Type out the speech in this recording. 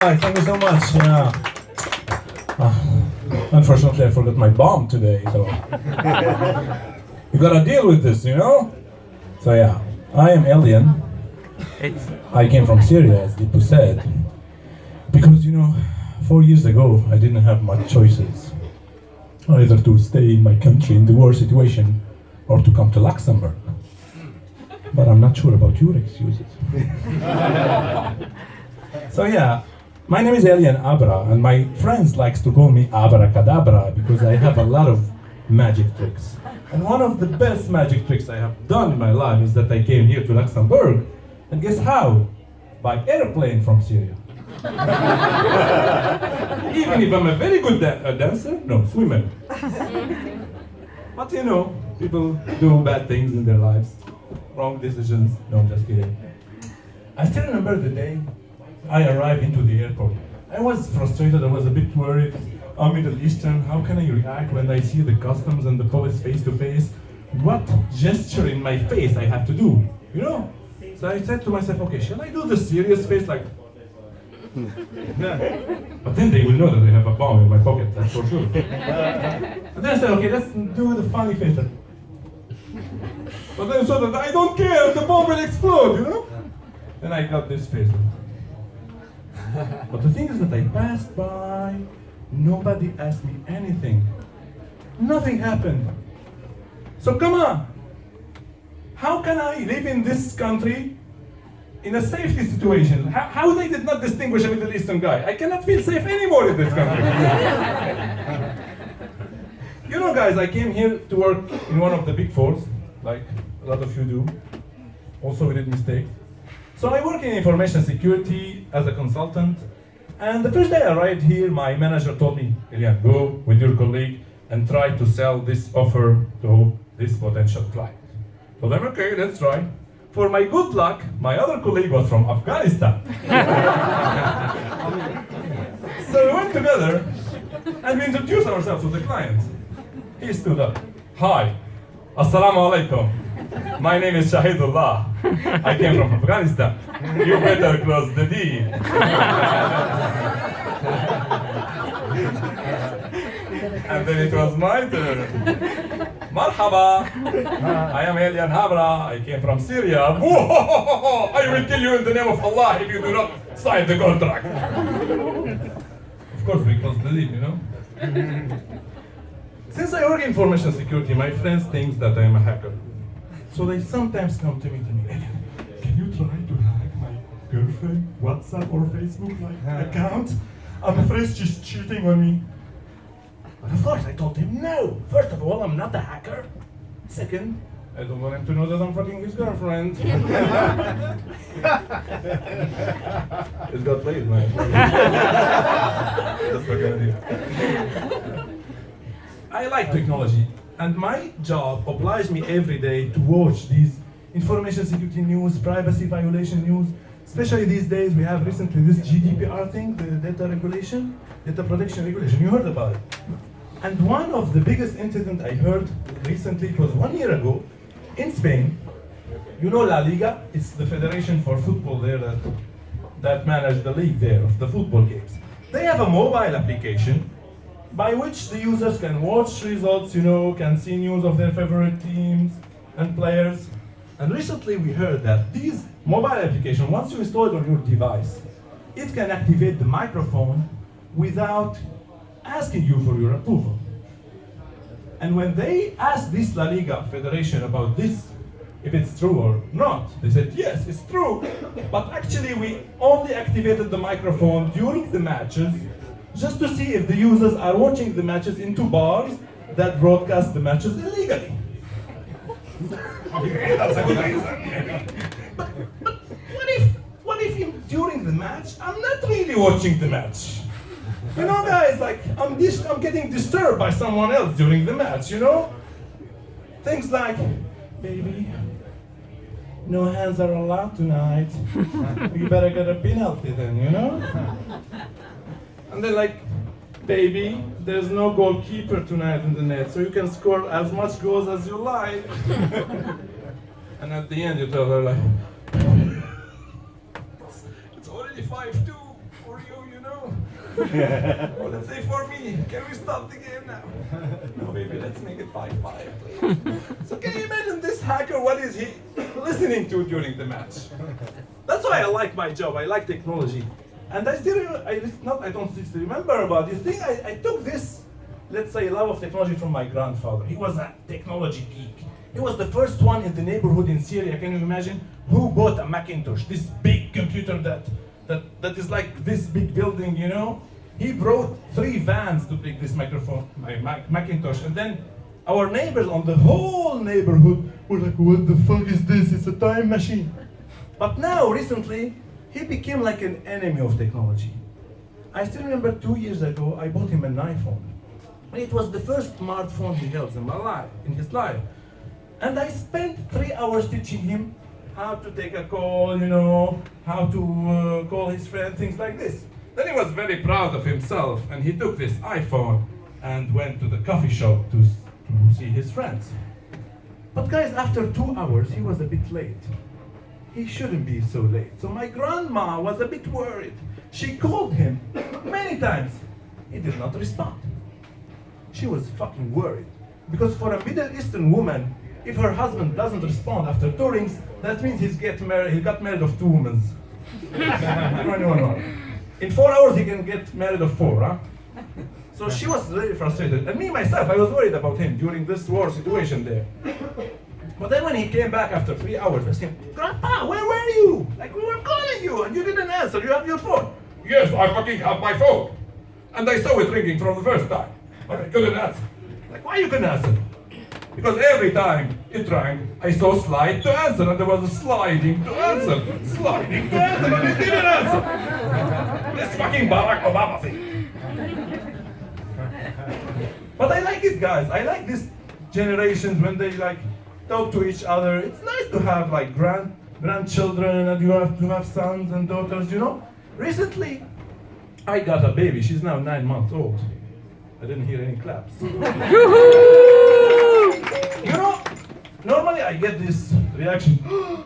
Hi, thank you so much. Yeah. Unfortunately, I forgot my bomb today, so you gotta deal with this, you know? So yeah, I am Elian. I came from Syria, as Dipu said, because 4 years ago I didn't have much choices, either to stay in my country in the war situation or to come to Luxembourg. But I'm not sure about your excuses. So yeah, my name is Elian Habra, and my friends likes to call me Abracadabra because I have a lot of magic tricks. And one of the best magic tricks I have done in my life is that I came here to Luxembourg, and guess how? By airplane from Syria. Even if I'm a very good dancer, no, swimmer. But people do bad things in their lives, wrong decisions. No, I'm just kidding. I still remember the day I arrived into the airport. I was frustrated, I was a bit worried. I'm Middle Eastern, how can I react when I see the customs and the police face to face? What gesture in my face I have to do, So I said to myself, okay, shall I do the serious face like... But then they will know that I have a bomb in my pocket, that's for sure. But then I said, okay, let's do the funny face. But then I saw that I don't care, the bomb will explode, Then I got this face. But the thing is that I passed by, nobody asked me anything. Nothing happened. So come on, how can I live in this country in a safety situation? How they did not distinguish a Middle Eastern guy? I cannot feel safe anymore in this country. Guys, I came here to work in one of the big fours, like a lot of you do. Also, we did mistakes. So I work in information security as a consultant, and the first day I arrived here, my manager told me, Elian, go with your colleague and try to sell this offer to this potential client. So I'm okay, let's try. For my good luck, my other colleague was from Afghanistan. So we went together and we introduced ourselves to the client. He stood up. Hi, Assalamu alaikum. My name is Shahidullah. I came from Afghanistan. You better close the deal. And then it was my turn. Marhaba. I am Elian Habra. I came from Syria. I will kill you in the name of Allah if you do not sign the contract. Of course, we closed the deal, Since I work in information security, my friends think that I am a hacker. So they sometimes come to me, Elian, can you try to hack my girlfriend WhatsApp or Facebook account? I'm afraid she's cheating on me. But of course I told him no. First of all, I'm not a hacker. Second, I don't want him to know that I'm fucking his girlfriend. It got late, man. That's what I'm gonna do. I like technology, and my job obliges me every day to watch these information security news, privacy violation news. Especially these days, we have recently this GDPR thing, the data protection regulation. You heard about it. And one of the biggest incidents I heard recently, it was 1 year ago, in Spain. La Liga, it's the federation for football there that manage the league there of the football games. They have a mobile application by which the users can watch results, can see news of their favorite teams and players. And recently we heard that these mobile application, once you install it on your device, it can activate the microphone without asking you for your approval. And when they asked this La Liga Federation about this, if it's true or not, they said, yes, it's true, but actually we only activated the microphone during the matches just to see if the users are watching the matches into bars that broadcast the matches illegally. That's a good reason. But what if during the match, I'm not really watching the match? Guys, I'm getting disturbed by someone else during the match, Things like, baby, no hands are allowed tonight. We better get a penalty then, And they're like, baby, there's no goalkeeper tonight in the net, so you can score as much goals as you like. And at the end, you tell her, it's already 5-2 for you. you know? Or let's say for me, can we stop the game now? No, baby, let's make it 5-5, please. So can you imagine this hacker, what is he listening to during the match? That's why I like my job, I like technology. And I don't still remember about this thing, I took this, let's say, love of technology from my grandfather. He was a technology geek. He was the first one in the neighborhood in Syria, can you imagine, who bought a Macintosh, this big computer that is like this big building, you know? He brought 3 vans to take this Macintosh, and then our neighbors on the whole neighborhood were like, what the fuck is this? It's a time machine. But now, recently, he became like an enemy of technology. I still remember 2 years ago, I bought him an iPhone. It was the first smartphone he held in his life. And I spent 3 hours teaching him how to take a call, you know, how to call his friend, things like this. Then he was very proud of himself, and he took this iPhone and went to the coffee shop to see his friends. But guys, after 2 hours, he was a bit late. He shouldn't be so late. So my grandma was a bit worried. She called him many times. He did not respond. She was fucking worried. Because for a Middle Eastern woman, if her husband doesn't respond after 2 rings, that means he got married of 2 women. In 4 hours he can get married of 4, huh? So she was really frustrated. And me myself, I was worried about him during this war situation there. But then when he came back after 3 hours, I said, Grandpa, where were you? Like, we were calling you and you didn't answer, you have your phone. Yes, I fucking have my phone. And I saw it ringing from the first time, but I couldn't answer. Like, why you couldn't answer? Because every time it rang, I saw slide to answer, and there was a sliding to answer, sliding to answer, and it didn't answer. This fucking Barack Obama thing. But I like it, guys. I like this generations when they like talk to each other. It's nice to have like grandchildren, and you have to have sons and daughters, you know. Recently, I got a baby. She's now 9 months old. I didn't hear any claps. You know, normally I get this reaction, oh,